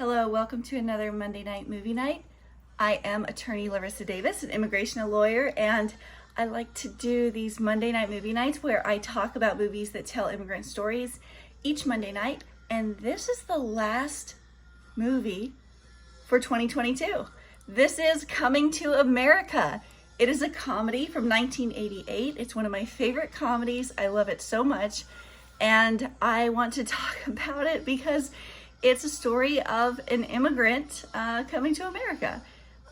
Hello, welcome to another Monday night movie night. I am attorney Larissa Davis, an immigration lawyer, and I like to do these Monday night movie nights where I talk about movies that tell immigrant stories each Monday night. And this is the last movie for 2022. This is Coming to America. It is a comedy from 1988. It's one of my favorite comedies. I love it so much. And I want to talk about it because it's a story of an immigrant coming to America.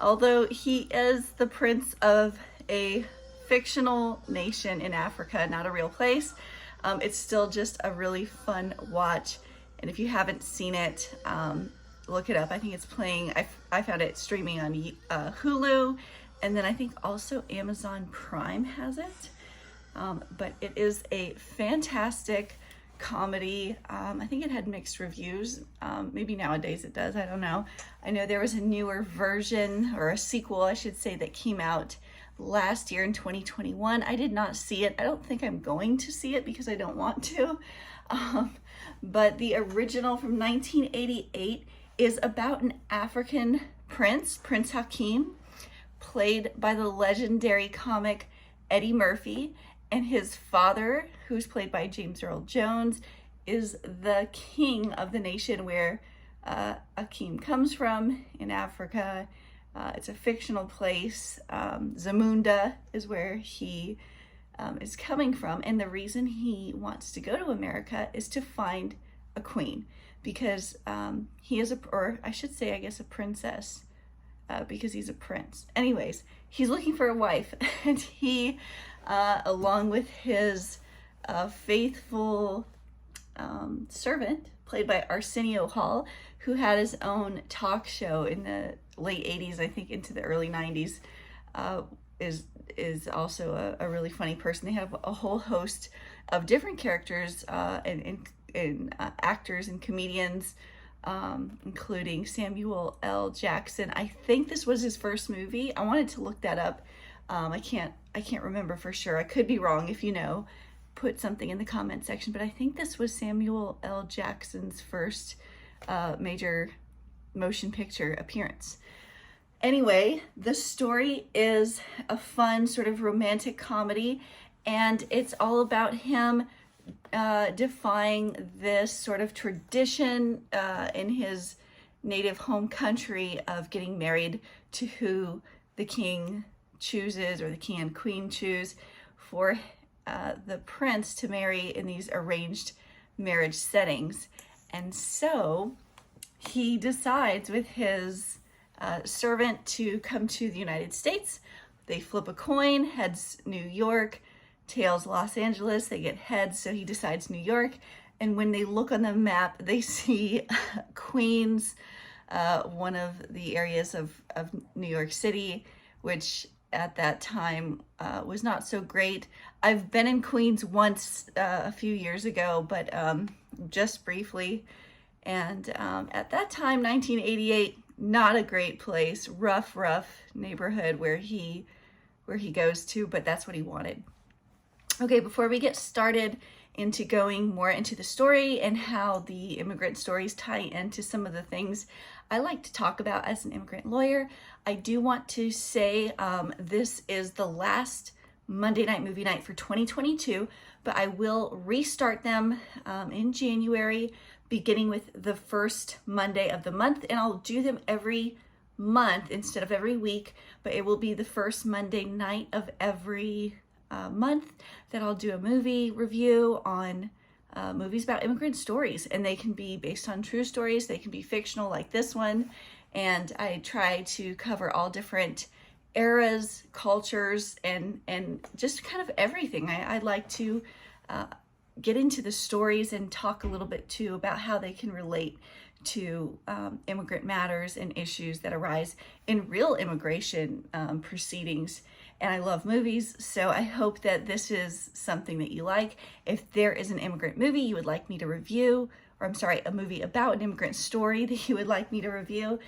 Although he is the prince of a fictional nation in Africa, not a real place, it's still just a really fun watch. And if you haven't seen it, look it up. I think it's playing, I found it streaming on Hulu, and then I think also Amazon Prime has it. But it is a fantastic comedy. I think it had mixed reviews. Maybe nowadays it does, I don't know. I know there was a newer version, or a sequel I should say, that came out last year in 2021. I did not see it. I don't think I'm going to see it because I don't want to. But the original from 1988 is about an African prince, Prince Akeem, played by the legendary comic Eddie Murphy. And his father, who's played by Earl Jones, is the king of the nation where Akeem comes from in Africa. It's a fictional place. Zamunda is where he is coming from. And the reason he wants to go to America is to find a queen, because he is or I should say, I guess, a princess, because he's a prince. Anyways, he's looking for a wife, and he, along with his faithful servant, played by Arsenio Hall, who had his own talk show in the late 80s, I think into the early 90s, is also a really funny person. They have a whole host of different characters and actors and comedians, including Samuel L. Jackson. I think this was his first movie. I wanted to look that up. I can't remember for sure. I could be wrong. If you know, put something in the comment section. But I think this was Samuel L. Jackson's first major motion picture appearance. Anyway, the story is a fun sort of romantic comedy, and it's all about him defying this sort of tradition in his native home country of getting married to who the king chooses, or the king and queen choose, for the prince to marry in these arranged marriage settings. And so he decides with his servant to come to the United States. They flip a coin, heads New York, tails Los Angeles. They get heads, so he decides New York. And when they look on the map, they see Queens, one of the areas of New York City, which at that time was not so great. I've been in Queens once a few years ago, but just briefly. And at that time, 1988, not a great place, rough neighborhood where he goes to, but that's what he wanted. Okay, before we get started into going more into the story and how the immigrant stories tie into some of the things I like to talk about as an immigrant lawyer, I do want to say this is the last Monday night movie night for 2022, but I will restart them in January, beginning with the first Monday of the month, and I'll do them every month instead of every week, but it will be the first Monday night of every month that I'll do a movie review on movies about immigrant stories. And they can be based on true stories, they can be fictional like this one, and I try to cover all different eras, cultures, and just kind of everything. I like to get into the stories and talk a little bit too about how they can relate to immigrant matters and issues that arise in real immigration proceedings. And I love movies, so I hope that this is something that you like. If there is an immigrant movie you would like me to review, or I'm sorry, a movie about an immigrant story that you would like me to review,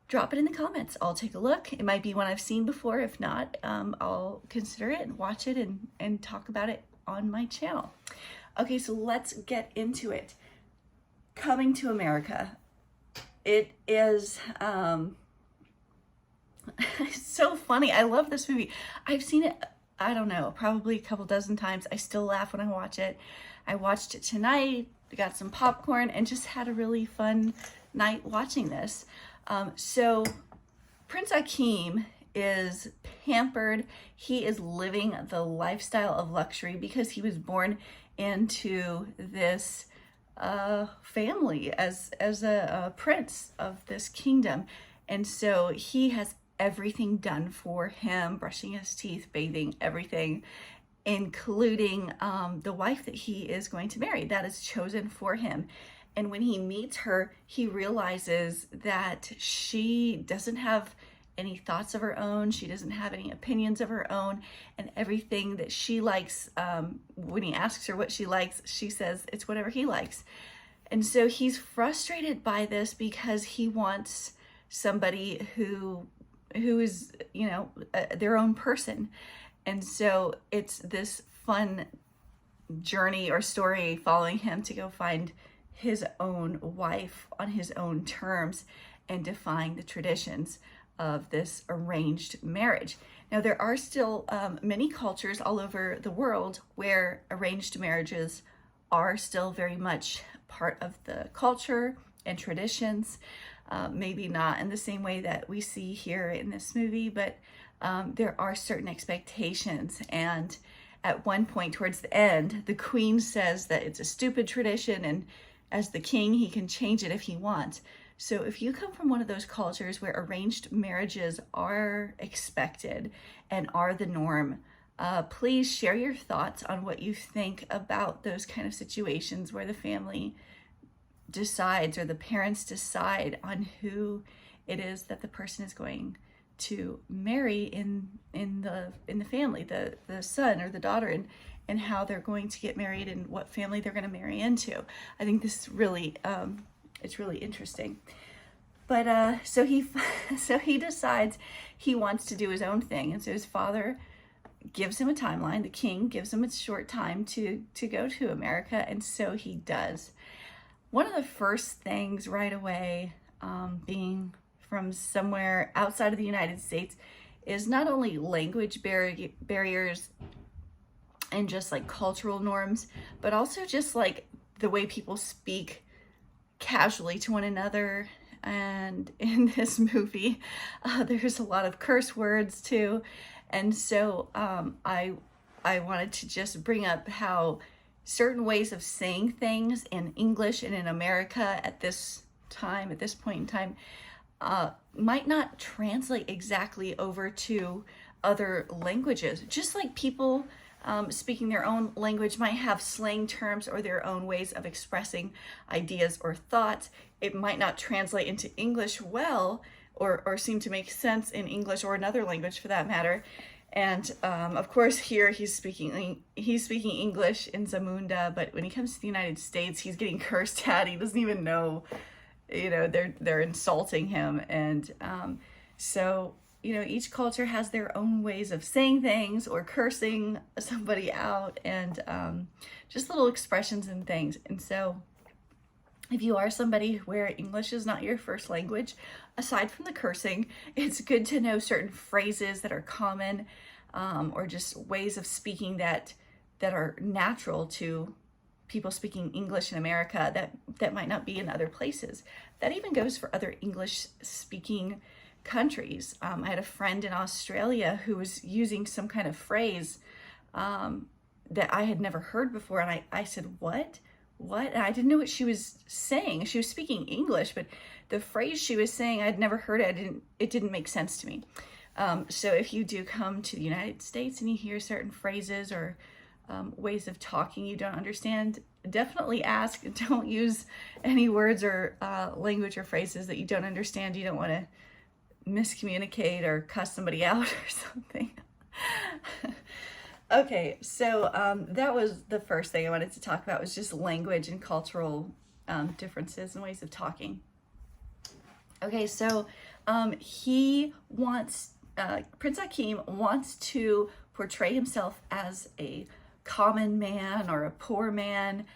drop it in the comments. I'll take a look. It might be one I've seen before. If not, I'll consider it and watch it and talk about it on my channel. Okay, so let's get into it. Coming to America. It is it's so funny. I love this movie. I've seen it, I don't know, probably a couple dozen times. I still laugh when I watch it. I watched it tonight, got some popcorn, and just had a really fun night watching this. So Prince Akeem is pampered. He is living the lifestyle of luxury because he was born into this family as a prince of this kingdom. And so he has everything done for him, brushing his teeth, bathing, everything, including the wife that he is going to marry that is chosen for him. And when he meets her, he realizes that she doesn't have any thoughts of her own. She doesn't have any opinions of her own. And everything that she likes, when he asks her what she likes, she says it's whatever he likes. And so he's frustrated by this because he wants somebody who is, you know, their own person. And so it's this fun journey or story following him to go find his own wife on his own terms and defying the traditions of this arranged marriage. Now, there are still many cultures all over the world where arranged marriages are still very much part of the culture and traditions. Maybe not in the same way that we see here in this movie, but there are certain expectations. And at one point towards the end, the queen says that it's a stupid tradition, and as the king, he can change it if he wants. So if you come from one of those cultures where arranged marriages are expected and are the norm, please share your thoughts on what you think about those kind of situations where the family decides or the parents decide on who it is that the person is going to marry in the family, the son or the daughter, and how they're going to get married and what family they're going to marry into. I think this really it's really interesting. But so he decides he wants to do his own thing, and so his father gives him a timeline. The king gives him a short time to go to America, and so he does. One of the first things right away, being from somewhere outside of the United States, is not only language barriers and just like cultural norms, but also just like the way people speak casually to one another. And in this movie, there's a lot of curse words too. And so I wanted to just bring up how certain ways of saying things in English and in America at this point in time, might not translate exactly over to other languages. Just like people speaking their own language might have slang terms or their own ways of expressing ideas or thoughts, it might not translate into English well, or seem to make sense in English or another language for that matter. And of course here he's speaking English in Zamunda, but when he comes to the United States, he's getting cursed at. He doesn't even know, you know, they're insulting him. And so, you know, each culture has their own ways of saying things or cursing somebody out, and just little expressions and things. And so if you are somebody where English is not your first language, aside from the cursing, it's good to know certain phrases that are common, or just ways of speaking that are natural to people speaking English in America that might not be in other places. That even goes for other English speaking countries. I had a friend in Australia who was using some kind of phrase that I had never heard before, and I said, what? And I didn't know what she was saying. She was speaking English, but the phrase she was saying, I'd never heard it. It didn't make sense to me. So if you do come to the United States and you hear certain phrases or ways of talking you don't understand, definitely ask. Don't use any words or language or phrases that you don't understand. You don't want to miscommunicate or cuss somebody out or something. Okay, so that was the first thing I wanted to talk about, was just language and cultural differences and ways of talking. Okay, so Prince Akeem wants to portray himself as a common man or a poor man,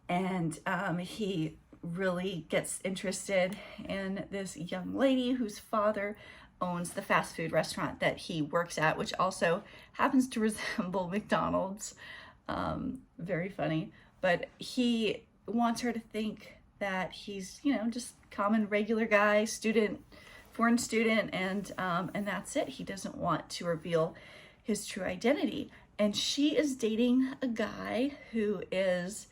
and he really gets interested in this young lady whose father owns the fast food restaurant that he works at, which also happens to resemble McDonald's. Very funny. But he wants her to think that he's, you know, just common regular guy, student, foreign student, and that's it. He doesn't want to reveal his true identity. And she is dating a guy who is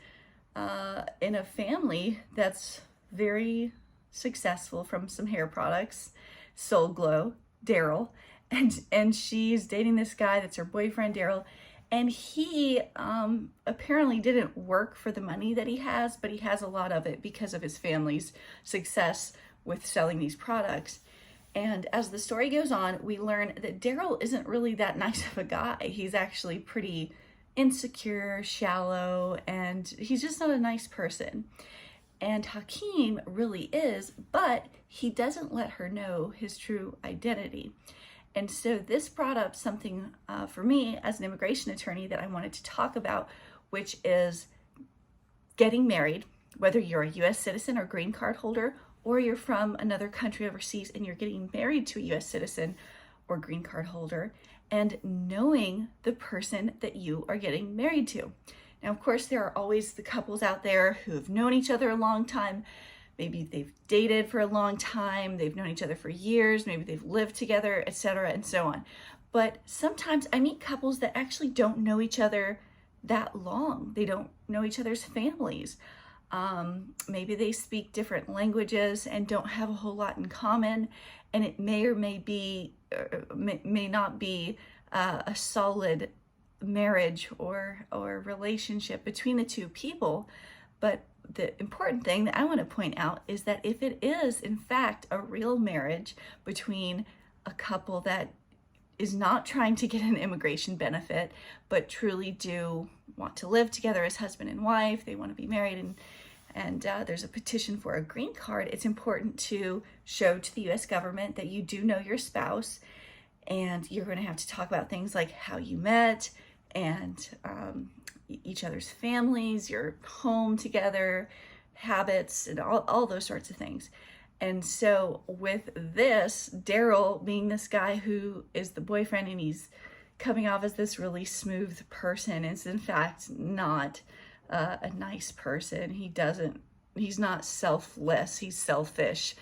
in a family that's very successful from some hair products, Soul Glow, Daryl, and she's dating this guy that's her boyfriend, Daryl, and he apparently didn't work for the money that he has, but he has a lot of it because of his family's success with selling these products. And as the story goes on, we learn that Daryl isn't really that nice of a guy. He's actually pretty insecure, shallow, and he's just not a nice person. And Hakeem really is, but he doesn't let her know his true identity. And so this brought up something for me as an immigration attorney that I wanted to talk about, which is getting married, whether you're a US citizen or green card holder, or you're from another country overseas and you're getting married to a US citizen or green card holder, and knowing the person that you are getting married to. Now, of course, there are always the couples out there who have known each other a long time. Maybe they've dated for a long time, they've known each other for years, maybe they've lived together, etc., and so on. But sometimes I meet couples that actually don't know each other that long. They don't know each other's families. Maybe they speak different languages and don't have a whole lot in common, and it may or may not be a solid marriage or relationship between the two people. But the important thing that I want to point out is that if it is in fact a real marriage between a couple that is not trying to get an immigration benefit, but truly do want to live together as husband and wife, they want to be married, and there's a petition for a green card, it's important to show to the US government that you do know your spouse, and you're going to have to talk about things like how you met, and each other's families, your home together, habits, and all those sorts of things. And so with this, Daryl being this guy who is the boyfriend and he's coming off as this really smooth person, is in fact not a nice person. He's not selfless, he's selfish.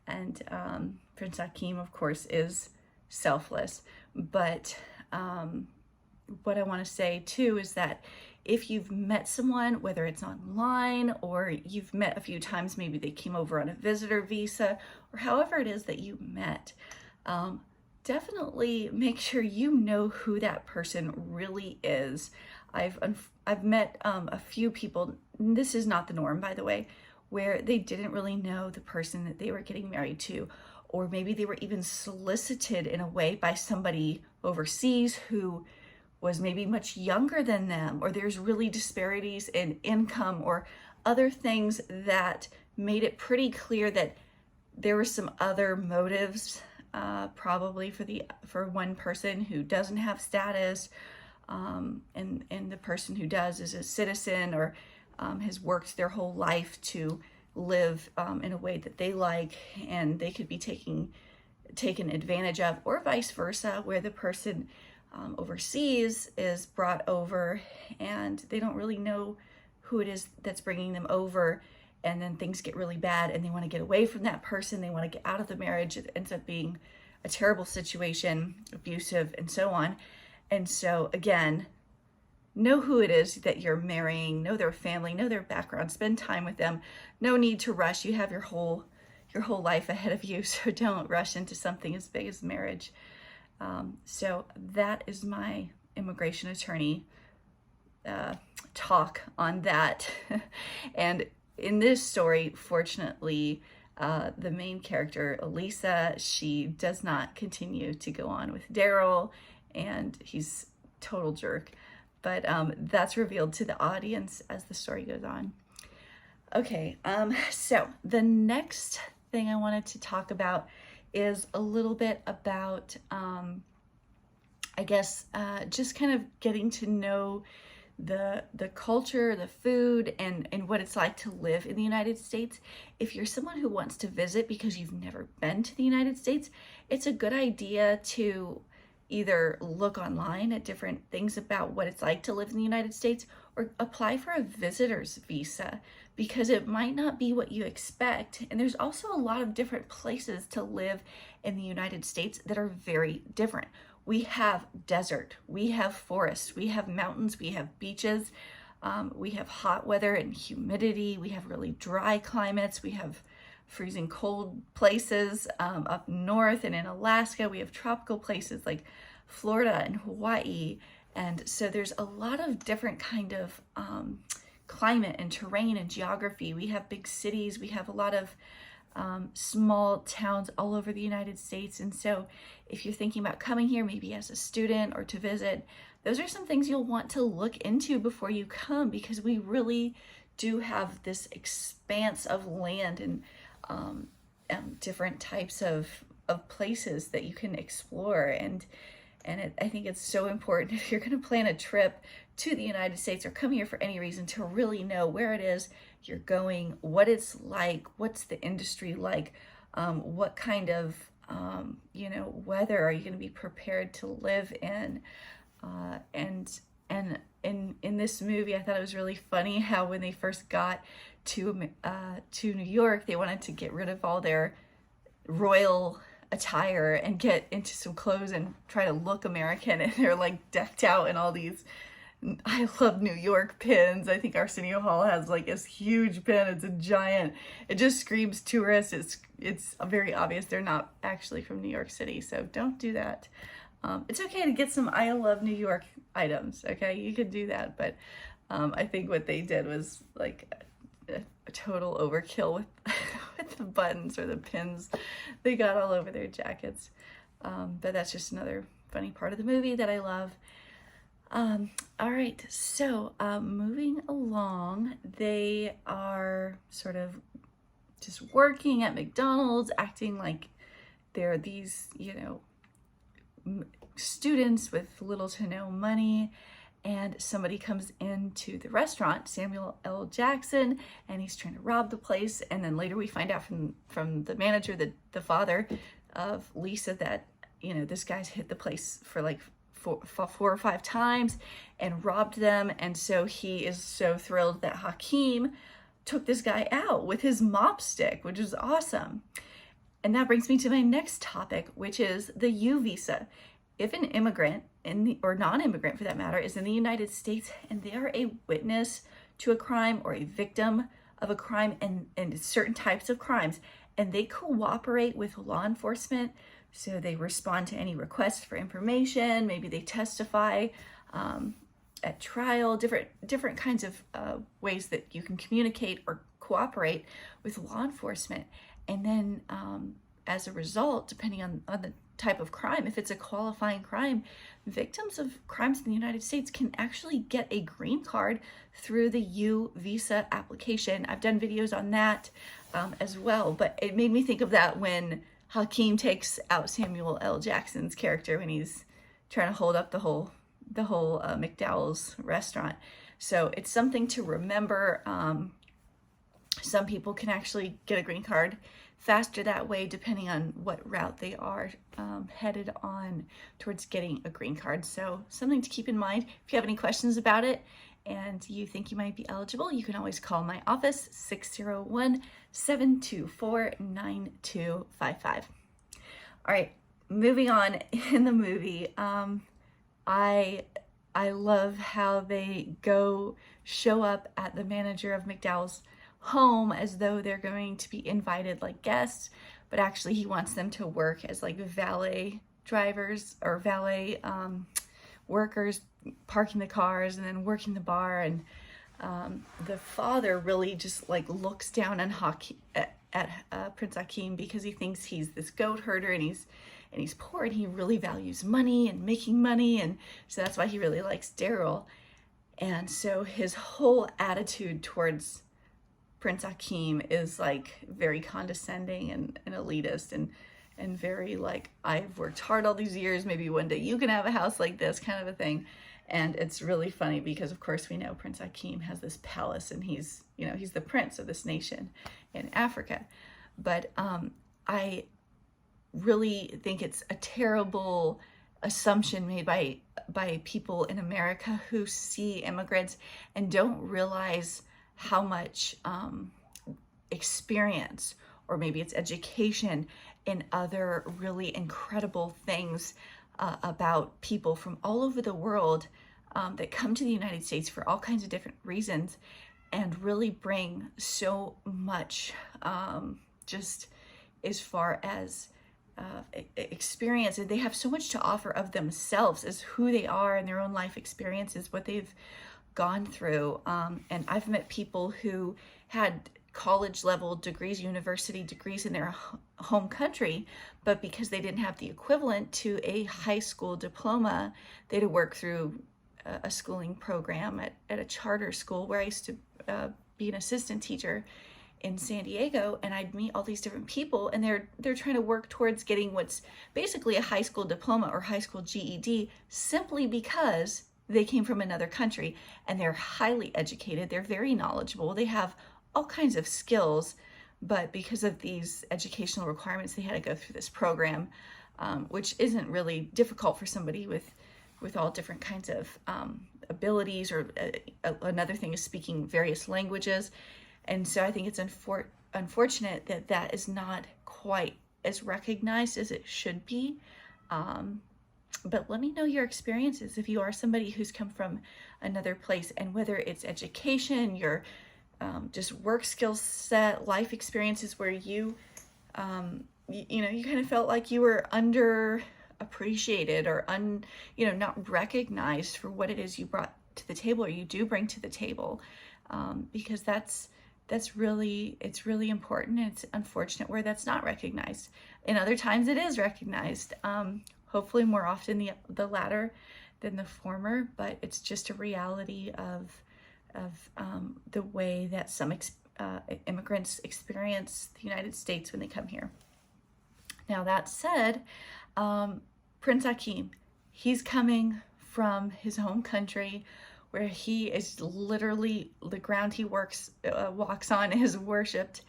And Prince Akeem, of course, is selfless. But what I want to say too is that if you've met someone, whether it's online or you've met a few times, maybe they came over on a visitor visa, or however it is that you met, definitely make sure you know who that person really is. I've met a few people, and this is not the norm, by the way, where they didn't really know the person that they were getting married to, or maybe they were even solicited in a way by somebody overseas who was maybe much younger than them, or there's really disparities in income or other things that made it pretty clear that there were some other motives, probably for one person who doesn't have status, and the person who does is a citizen or has worked their whole life to live in a way that they like, and they could be taken advantage of, or vice versa, where the person overseas is brought over and they don't really know who it is that's bringing them over, and then things get really bad and they want to get away from that person, they want to get out of the marriage, it ends up being a terrible situation, abusive, and so on. And so again, know who it is that you're marrying, know their family, know their background, spend time with them. No need to rush. You have your whole life ahead of you, so don't rush into something as big as marriage. So that is my immigration attorney talk on that. And in this story, fortunately, the main character, Elisa, she does not continue to go on with Daryl, and he's a total jerk. But that's revealed to the audience as the story goes on. Okay, so the next thing I wanted to talk about is a little bit about, I guess, just kind of getting to know the culture, the food, and what it's like to live in the United States. If you're someone who wants to visit because you've never been to the United States, it's a good idea to either look online at different things about what it's like to live in the United States, or apply for a visitor's visa, because it might not be what you expect. And there's also a lot of different places to live in the United States that are very different. We have desert, we have forests, we have mountains, we have beaches, we have hot weather and humidity, we have really dry climates, we have freezing cold places up north, and in Alaska we have tropical places like Florida and Hawaii. And so there's a lot of different kind of climate and terrain and geography. We have big cities, we have a lot of small towns all over the United States. And so if you're thinking about coming here, maybe as a student or to visit, those are some things you'll want to look into before you come, because we really do have this expanse of land and different types of places that you can explore. And I think it's so important, if you're going to plan a trip to the United States or come here for any reason, to really know where it is you're going, what it's like, what's the industry like, what kind of weather are you going to be prepared to live in, and in this movie, I thought it was really funny how when they first got to New York, they wanted to get rid of all their royal attire and get into some clothes and try to look American, and they're like decked out in all these "I love New York" pins. I think Arsenio Hall has like this huge pin. It's a giant, it just screams tourist. It's very obvious they're not actually from New York City, so don't do that. It's okay to get some "I love New York" items, okay? You could do that, but I think what they did was like a total overkill with with the buttons or the pins they got all over their jackets. But that's just another funny part of the movie that I love. All right, so moving along, they are sort of just working at McDonald's, acting like they're these, students with little to no money. And somebody comes into the restaurant, Samuel L. Jackson, and he's trying to rob the place. And then later we find out from the manager, the father of Lisa, that, this guy's hit the place for like four or five times and robbed them. And so he is so thrilled that Hakeem took this guy out with his mop stick, which is awesome. And that brings me to my next topic, which is the U visa. If an immigrant, or non-immigrant for that matter, is in the United States and they are a witness to a crime or a victim of a crime and certain types of crimes, and they cooperate with law enforcement, so they respond to any requests for information, maybe they testify at trial, different kinds of ways that you can communicate or cooperate with law enforcement. And then as a result, depending on the type of crime, if it's a qualifying crime, victims of crimes in the United States can actually get a green card through the U visa application. I've done videos on that as well, but it made me think of that when Hakeem takes out Samuel L. Jackson's character when he's trying to hold up the whole McDowell's restaurant. So it's something to remember. Some people can actually get a green card faster that way, depending on what route they are headed on towards getting a green card. So something to keep in mind. If you have any questions about it and you think you might be eligible, you can always call my office, 601-724-9255. All right, moving on. In the movie, I love how they show up at the manager of McDowell's home as though they're going to be invited like guests, but actually he wants them to work as like valet drivers or valet workers, parking the cars and then working the bar. And the father really just like looks down on at Prince Akeem because he thinks he's this goat herder and he's poor and he really values money and making money, and so that's why he really likes Daryl. And so his whole attitude towards Prince Akeem is like very condescending and elitist and very like, I've worked hard all these years, maybe one day you can have a house like this kind of a thing. And it's really funny because, of course, we know Prince Akeem has this palace, and he's the prince of this nation in Africa. But I really think it's a terrible assumption made by people in America who see immigrants and don't realize how much experience, or maybe it's education, and other really incredible things about people from all over the world that come to the United States for all kinds of different reasons, and really bring so much just as far as experience. And they have so much to offer of themselves as who they are and their own life experiences, what they've gone through. And I've met people who had college level degrees, university degrees in their home country, but because they didn't have the equivalent to a high school diploma, they had to work through a schooling program at a charter school where I used to be an assistant teacher in San Diego. And I'd meet all these different people, and they're trying to work towards getting what's basically a high school diploma or high school GED, simply because they came from another country, and they're highly educated, they're very knowledgeable, they have all kinds of skills, but because of these educational requirements, they had to go through this program, which isn't really difficult for somebody with all different kinds of abilities, or another thing is speaking various languages. And so I think it's unfortunate that that is not quite as recognized as it should be. But let me know your experiences if you are somebody who's come from another place, and whether it's education, your just work skill set, life experiences where you kind of felt like you were underappreciated or not recognized for what it is you brought to the table, or you do bring to the table, because it's really important. It's unfortunate where that's not recognized. And other times it is recognized. Hopefully more often the latter than the former, but it's just a reality of the way that some immigrants experience the United States when they come here. Now, that said, Prince Akeem, he's coming from his home country, where he is literally, the ground he walks on is worshipped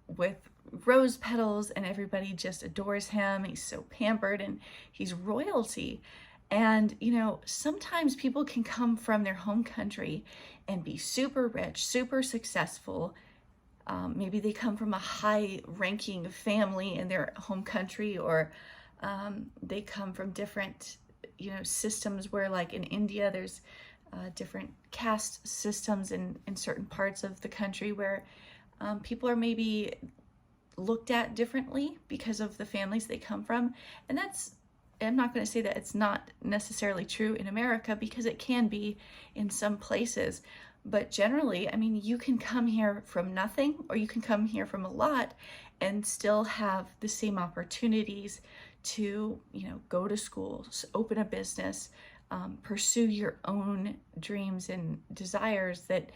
with rose petals, and everybody just adores him. He's so pampered, and he's royalty. And sometimes people can come from their home country and be super rich, super successful. Maybe they come from a high-ranking family in their home country, or they come from different systems where, like in India, there's different caste systems in certain parts of the country where people are maybe looked at differently because of the families they come from. And I'm not going to say that it's not necessarily true in America, because it can be in some places. But generally, I mean, you can come here from nothing, or you can come here from a lot and still have the same opportunities to, go to school, open a business, pursue your own dreams and desires that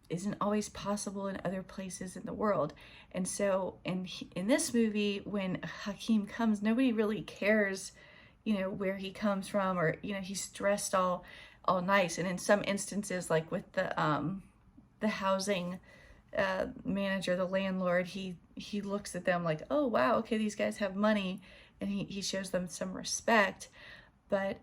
isn't always possible in other places in the world. And so in this movie, when Akeem comes, nobody really cares, where he comes from, or, he's dressed all nice. And in some instances, like with the housing manager, the landlord, he looks at them like, oh, wow, okay, these guys have money, and he shows them some respect. But,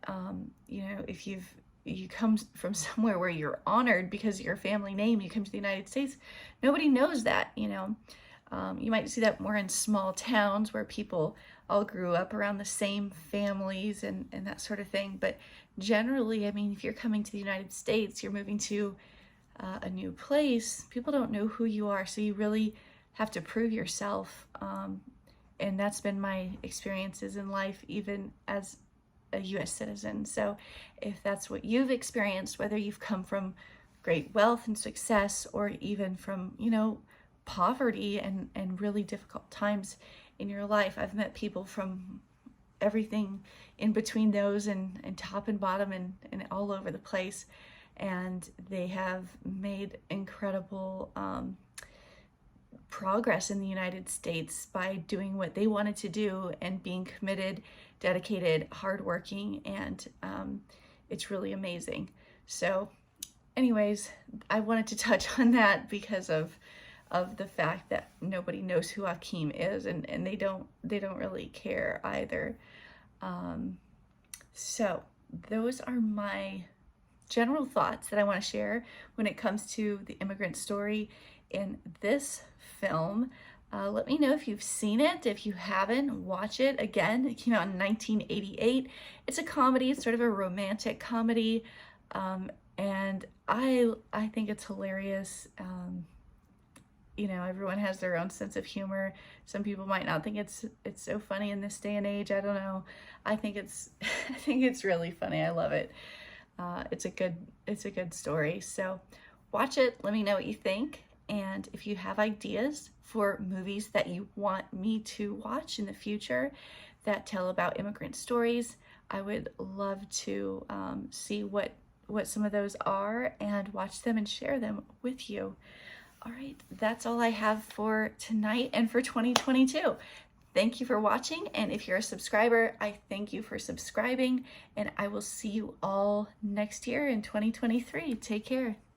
if you come from somewhere where you're honored because of your family name, you come to the United States, nobody knows that, you might see that more in small towns where people all grew up around the same families and that sort of thing. But generally, I mean, if you're coming to the United States, you're moving to a new place, people don't know who you are. So you really have to prove yourself. And that's been my experiences in life, even as a U.S. citizen. So if that's what you've experienced, whether you've come from great wealth and success, or even from, poverty and really difficult times in your life, I've met people from everything in between those, and top and bottom, and all over the place. And they have made incredible progress in the United States by doing what they wanted to do, and being committed, dedicated, hardworking, and it's really amazing. So anyways, I wanted to touch on that because of the fact that nobody knows who Akeem is, and they don't really care either. So those are my general thoughts that I want to share when it comes to the immigrant story in this film. Let me know if you've seen it. If you haven't, watch it. Again, it came out in 1988. It's a comedy. It's sort of a romantic comedy, and I think it's hilarious. You know, everyone has their own sense of humor. Some people might not think it's so funny in this day and age. I don't know. I think it's I think it's really funny. I love it. It's a good story. So watch it. Let me know what you think. And if you have ideas for movies that you want me to watch in the future that tell about immigrant stories, I would love to see what some of those are and watch them and share them with you. All right, that's all I have for tonight and for 2022. Thank you for watching, and if you're a subscriber, I thank you for subscribing, and I will see you all next year in 2023. Take care.